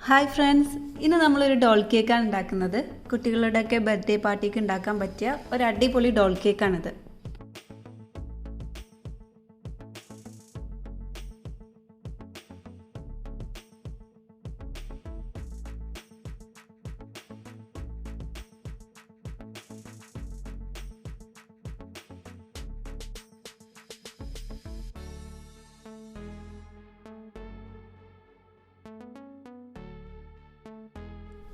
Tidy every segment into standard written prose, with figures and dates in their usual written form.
Hi friends, ഇന്ന് നമ്മളൊരു doll കേക്കാണ് ഉണ്ടാക്കുന്നത്. കുട്ടികളുടെയൊക്കെ ബർത്ത്ഡേ പാർട്ടിക്ക് ഉണ്ടാക്കാൻ പറ്റിയ ഒരു അടിപൊളി ഡോൾ കേക്കാണിത്.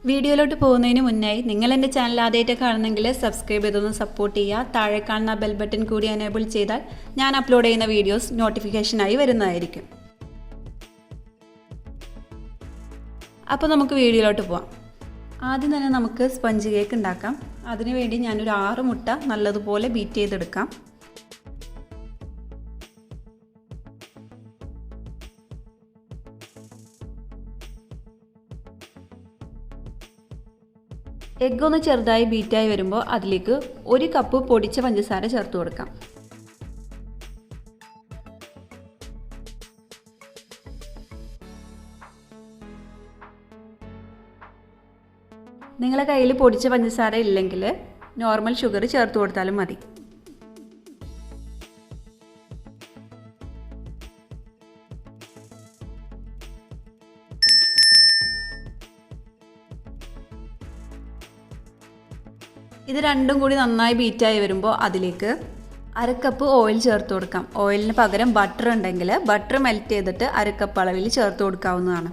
വീഡിയോയിലോട്ട് പോകുന്നതിന് മുന്നായി നിങ്ങൾ എൻ്റെ ചാനൽ ആദ്യമായിട്ട് കാണുന്നെങ്കിൽ സബ്സ്ക്രൈബ് ചെയ്തൊന്ന് സപ്പോർട്ട് ചെയ്യുക. താഴെ കാണുന്ന ബെൽ ബട്ടൺ കൂടി എനേബിൾ ചെയ്താൽ ഞാൻ അപ്ലോഡ് ചെയ്യുന്ന വീഡിയോസ് നോട്ടിഫിക്കേഷനായി വരുന്നതായിരിക്കും. അപ്പോൾ നമുക്ക് വീഡിയോയിലോട്ട് പോവാം. ആദ്യം തന്നെ നമുക്ക് സ്പഞ്ച് കേക്ക് ഉണ്ടാക്കാം. അതിനുവേണ്ടി ഞാനൊരു 6 മുട്ട നല്ലതുപോലെ ബീറ്റ് ചെയ്തെടുക്കാം. എഗ്ഗ് ഒന്ന് ചെറുതായി ബീറ്റായി വരുമ്പോൾ അതിലേക്ക് 1 കപ്പ് പൊടിച്ച പഞ്ചസാര ചേർത്ത് കൊടുക്കാം. നിങ്ങളുടെ കയ്യിൽ പൊടിച്ച പഞ്ചസാര ഇല്ലെങ്കിൽ നോർമൽ ഷുഗർ ചേർത്ത് കൊടുത്താലും മതി. ഇത് രണ്ടും കൂടി നന്നായി ബീറ്റായി വരുമ്പോൾ അതിലേക്ക് 1/2 കപ്പ് ഓയിൽ ചേർത്ത് കൊടുക്കാം. ഓയിലിന് പകരം ബട്ടർ ഉണ്ടെങ്കിൽ ബട്ടർ മെൽറ്റ് ചെയ്തിട്ട് 1/2 കപ്പ് അളവിൽ ചേർത്ത് കൊടുക്കാവുന്നതാണ്.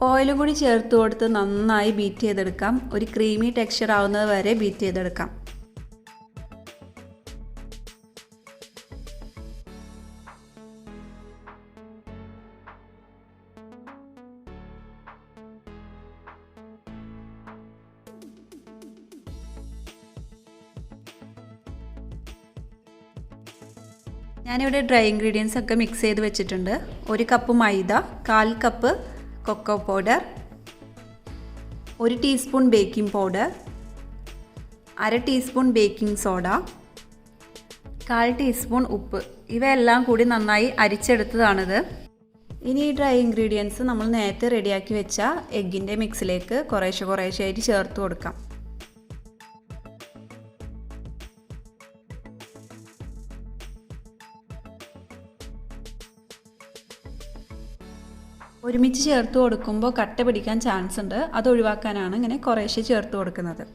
ഓയിലും കൂടി ചേർത്ത് കൊടുത്ത് നന്നായി ബീറ്റ് ചെയ്തെടുക്കാം. ഒരു ക്രീമി ടെക്സ്ചർ ആവുന്നത് വരെ ബീറ്റ് ചെയ്തെടുക്കാം. ഞാനിവിടെ ഡ്രൈ ഇൻഗ്രീഡിയൻസ് ഒക്കെ മിക്സ് ചെയ്ത് വെച്ചിട്ടുണ്ട്. 1 കപ്പ് മൈദ, 1/4 cup cocoa powder, 1 teaspoon baking powder, 1/2 teaspoon baking soda, 1/4 teaspoon ഉപ്പ്. ഇവയെല്ലാം കൂടി നന്നായി അരിച്ചെടുത്തതാണിത്. ഇനി ഈ ഡ്രൈ ഇൻഗ്രീഡിയൻസ് നമ്മൾ നേരത്തെ റെഡിയാക്കി വെച്ച എഗ്ഗിൻ്റെ മിക്സിലേക്ക് കുറേശ്ശെയായിട്ട് ചേർത്ത് കൊടുക്കാം. ഒരുമിച്ച് ചേർത്ത് കൊടുക്കുമ്പോൾ കട്ട പിടിക്കാൻ ചാൻസ് ഉണ്ട്. അത് ഒഴിവാക്കാനാണ് ഇങ്ങനെ കുറേശ്ശെ ചേർത്ത് കൊടുക്കുന്നത്.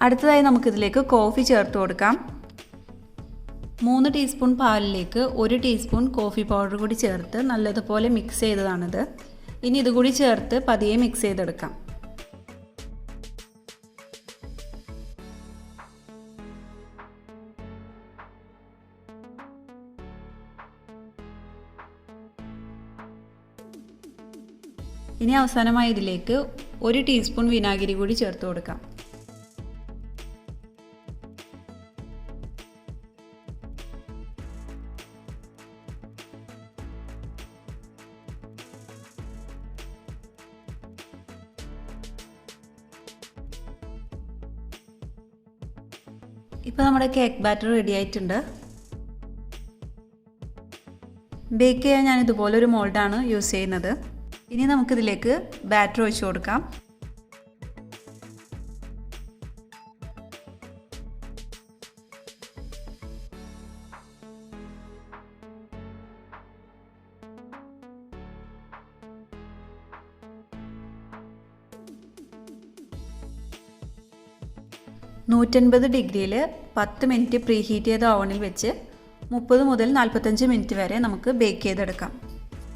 അടുത്തതായി നമുക്കിതിലേക്ക് കോഫി ചേർത്ത് കൊടുക്കാം. 3 ടീസ്പൂൺ പാലിലേക്ക് 1 ടീസ്പൂൺ കോഫി പൗഡർ കൂടി ചേർത്ത് നല്ലതുപോലെ മിക്സ് ചെയ്തതാണിത്. ഇനി ഇതുകൂടി ചേർത്ത് പതിയെ മിക്സ് ചെയ്തെടുക്കാം. ഇനി അവസാനമായി ഇതിലേക്ക് 1 ടീസ്പൂൺ വിനാഗിരി കൂടി ചേർത്ത് കൊടുക്കാം. ഇപ്പോൾ നമ്മുടെ കേക്ക് ബാറ്റർ റെഡി ആയിട്ടുണ്ട്. ബേക്ക് ചെയ്യാൻ ഞാൻ ഇതുപോലൊരു മോൾഡാണ് യൂസ് ചെയ്യുന്നത്. ഇനി നമുക്കിതിലേക്ക് ബാറ്റർ ഒഴിച്ച് കൊടുക്കാം. $150 ഡിഗ്രിയിൽ 10 മിനിറ്റ് പ്രീ ഹീറ്റ് ചെയ്ത ഓവനിൽ വെച്ച് 30 മുതൽ 45 മിനിറ്റ് വരെ നമുക്ക് ബേക്ക് ചെയ്തെടുക്കാം.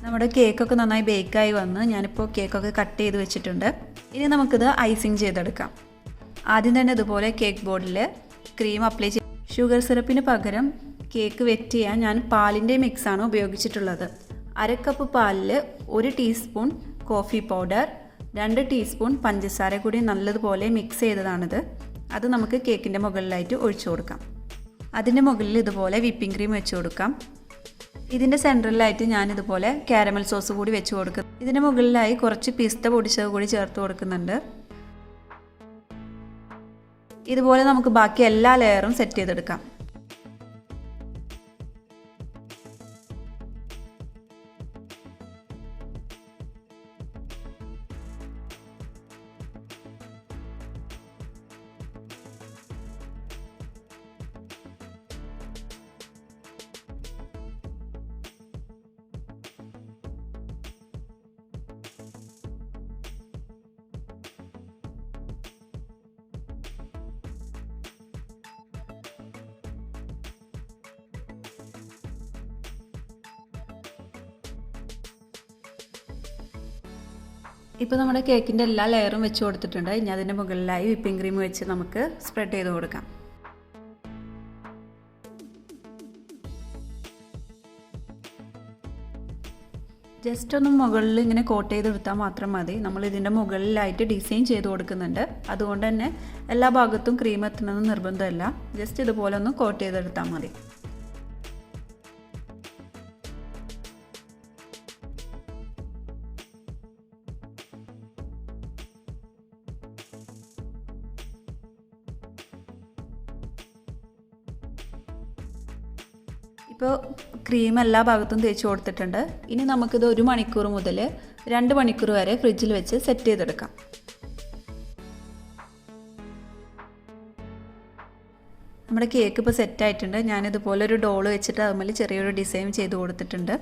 നമ്മുടെ കേക്കൊക്കെ നന്നായി ബേക്കായി വന്ന് ഞാനിപ്പോൾ കേക്കൊക്കെ കട്ട് ചെയ്ത് വെച്ചിട്ടുണ്ട്. ഇനി നമുക്കിത് ഐസിങ് ചെയ്തെടുക്കാം. ആദ്യം തന്നെ ഇതുപോലെ കേക്ക് ബോർഡിൽ ക്രീം അപ്ലൈ ചെയ്ത് ഷുഗർ സിറപ്പിന് പകരം കേക്ക് വെറ്റ് ചെയ്യാൻ ഞാൻ പാലിൻ്റെ മിക്സാണ് ഉപയോഗിച്ചിട്ടുള്ളത്. 1 കപ്പ് പാലിൽ 1 ടീസ്പൂൺ കോഫി പൗഡർ, 2 ടീസ്പൂൺ പഞ്ചസാര കൂടി നല്ലതുപോലെ മിക്സ് ചെയ്തതാണിത്. അത് നമുക്ക് കേക്കിൻ്റെ മുകളിലായിട്ട് ഒഴിച്ചു കൊടുക്കാം. അതിൻ്റെ മുകളിൽ ഇതുപോലെ വിപ്പിംഗ് ക്രീം വെച്ച് കൊടുക്കാം. ഇതിൻ്റെ സെൻറ്ററിലായിട്ട് ഞാനിതുപോലെ കാരമൽ സോസ് കൂടി വെച്ച് കൊടുക്കും. ഇതിൻ്റെ മുകളിലായി കുറച്ച് പിസ്ത പൊടിച്ചത് കൂടി ചേർത്ത് കൊടുക്കുന്നുണ്ട്. ഇതുപോലെ നമുക്ക് ബാക്കി എല്ലാ ലെയറും സെറ്റ് ചെയ്തെടുക്കാം. ഇപ്പോൾ നമ്മുടെ കേക്കിൻ്റെ എല്ലാ ലെയറും വെച്ച് കൊടുത്തിട്ടുണ്ട്. ഇനി അതിൻ്റെ മുകളിലായി വിപ്പിംഗ് ക്രീം വെച്ച് നമുക്ക് സ്പ്രെഡ് ചെയ്ത് കൊടുക്കാം. ജസ്റ്റ് ഒന്ന് മുകളിൽ ഇങ്ങനെ കോട്ട് ചെയ്തെടുത്താൽ മാത്രം മതി. നമ്മൾ ഇതിൻ്റെ മുകളിലായിട്ട് ഡിസൈൻ ചെയ്ത് കൊടുക്കുന്നുണ്ട്. അതുകൊണ്ട് തന്നെ എല്ലാ ഭാഗത്തും ക്രീം എത്തണമെന്ന് നിർബന്ധമില്ല. ജസ്റ്റ് ഇതുപോലെ ഒന്ന് കോട്ട് ചെയ്തെടുത്താൽ മതി. ഇപ്പോൾ ക്രീം എല്ലാ ഭാഗത്തും തേച്ച് കൊടുത്തിട്ടുണ്ട്. ഇനി നമുക്കിത് 1 മണിക്കൂർ മുതൽ 2 മണിക്കൂർ വരെ ഫ്രിഡ്ജിൽ വെച്ച് സെറ്റ് ചെയ്തെടുക്കാം. നമ്മുടെ കേക്ക് ഇപ്പോൾ സെറ്റായിട്ടുണ്ട്. ഞാനിതുപോലെ ഒരു ഡോള് വെച്ചിട്ട് അതുപോലെ ചെറിയൊരു ഡിസൈൻ ചെയ്ത് കൊടുത്തിട്ടുണ്ട്.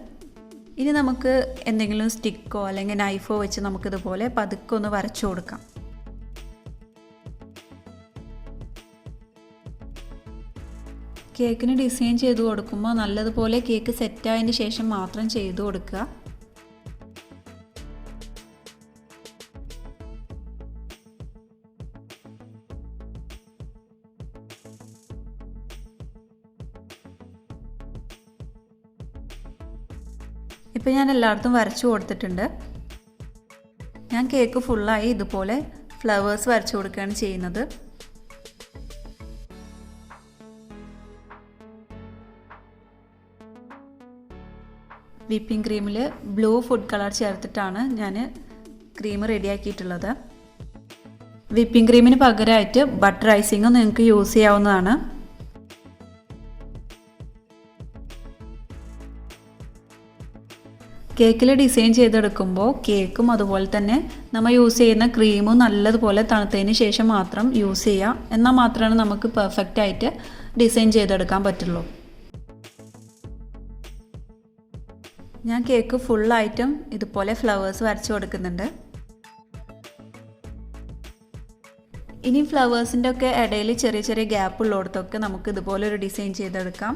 ഇനി നമുക്ക് എന്തെങ്കിലും സ്റ്റിക്കോ അല്ലെങ്കിൽ നൈഫോ വെച്ച് നമുക്കിതുപോലെ പതുക്കെ ഒന്ന് വരച്ചു കൊടുക്കാം. കേക്കിന് ഡിസൈൻ ചെയ്ത് കൊടുക്കുമ്പോൾ നല്ലതുപോലെ കേക്ക് സെറ്റായതിന് ശേഷം മാത്രം ചെയ്ത് കൊടുക്കുക. ഇപ്പോൾ ഞാൻ എല്ലായിടത്തും വരച്ചു കൊടുത്തിട്ടുണ്ട്. ഞാൻ കേക്ക് ഫുള്ളായി ഇതുപോലെ ഫ്ലവേഴ്സ് വരച്ചു കൊടുക്കുകയാണ് ചെയ്യുന്നത്. വിപ്പിംഗ് ക്രീമിൽ ബ്ലൂ ഫുഡ് കളർ ചേർത്തിട്ടാണ് ഞാൻ ക്രീം റെഡിയാക്കിയിട്ടുള്ളത്. വിപ്പിംഗ് ക്രീമിന് പകരമായിട്ട് ബട്ടർ ഐസിങ്ങും നിങ്ങൾക്ക് യൂസ് ചെയ്യാവുന്നതാണ്. കേക്കിൽ ഡിസൈൻ ചെയ്തെടുക്കുമ്പോൾ കേക്കും അതുപോലെ തന്നെ നമ്മൾ യൂസ് ചെയ്യുന്ന ക്രീമും നല്ലതുപോലെ തണുത്തതിന് ശേഷം മാത്രം യൂസ് ചെയ്യുക. എന്നാൽ മാത്രമാണ് നമുക്ക് പെർഫെക്റ്റ് ആയിട്ട് ഡിസൈൻ ചെയ്തെടുക്കാൻ പറ്റുള്ളൂ. ഞാൻ കേക്ക് ഫുള്ളായിട്ടും ഇതുപോലെ ഫ്ലവേഴ്സ് വരച്ചു കൊടുക്കുന്നുണ്ട്. ഇനി ഫ്ലവേഴ്സിൻ്റെ ഒക്കെ ഇടയിൽ ചെറിയ ചെറിയ ഗ്യാപ്പ് ഉള്ളിടത്തൊക്കെ നമുക്ക് ഇതുപോലെ ഒരു ഡിസൈൻ ചെയ്തെടുക്കാം.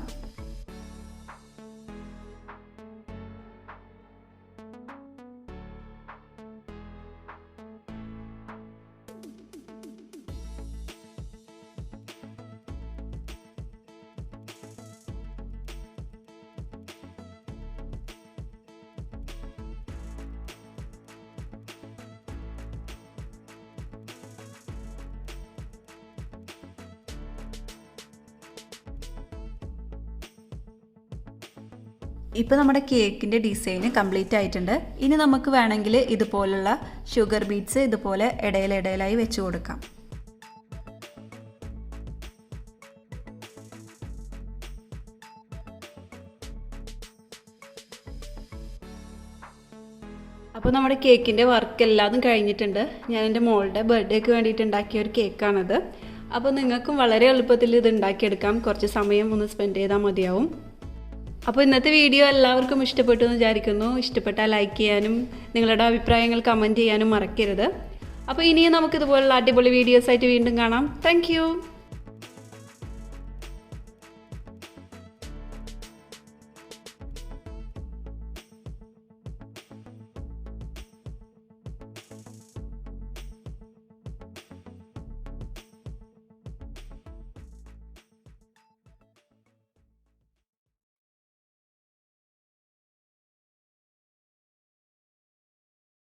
ഇപ്പോൾ നമ്മുടെ കേക്കിൻ്റെ ഡിസൈൻ കംപ്ലീറ്റ് ആയിട്ടുണ്ട്. ഇനി നമുക്ക് വേണമെങ്കിൽ ഇതുപോലുള്ള ഷുഗർ ബീഡ്സ് ഇതുപോലെ ഇടയിലായി വെച്ച് കൊടുക്കാം. അപ്പോൾ നമ്മുടെ കേക്കിൻ്റെ വർക്ക് എല്ലാതും കഴിഞ്ഞിട്ടുണ്ട്. ഞാൻ എൻ്റെ മോളുടെ ബർത്ത്ഡേക്ക് വേണ്ടിയിട്ട് ഉണ്ടാക്കിയ ഒരു കേക്കാണിത്. അപ്പോൾ നിങ്ങൾക്കും വളരെ എളുപ്പത്തിൽ ഇത് ഉണ്ടാക്കിയെടുക്കാം. കുറച്ച് സമയം ഒന്ന് സ്പെൻഡ് ചെയ്താൽ മതിയാവും. അപ്പോൾ ഇന്നത്തെ വീഡിയോ എല്ലാവർക്കും ഇഷ്ടപ്പെട്ടു എന്ന് വിചാരിക്കുന്നു. ഇഷ്ടപ്പെട്ടാൽ ലൈക്ക് ചെയ്യാനും നിങ്ങളുടെ അഭിപ്രായങ്ങൾ കമൻറ്റ് ചെയ്യാനും മറക്കരുത്. അപ്പോൾ ഇനിയും നമുക്കിതുപോലുള്ള അടിപൊളി വീഡിയോസായിട്ട് വീണ്ടും കാണാം. താങ്ക്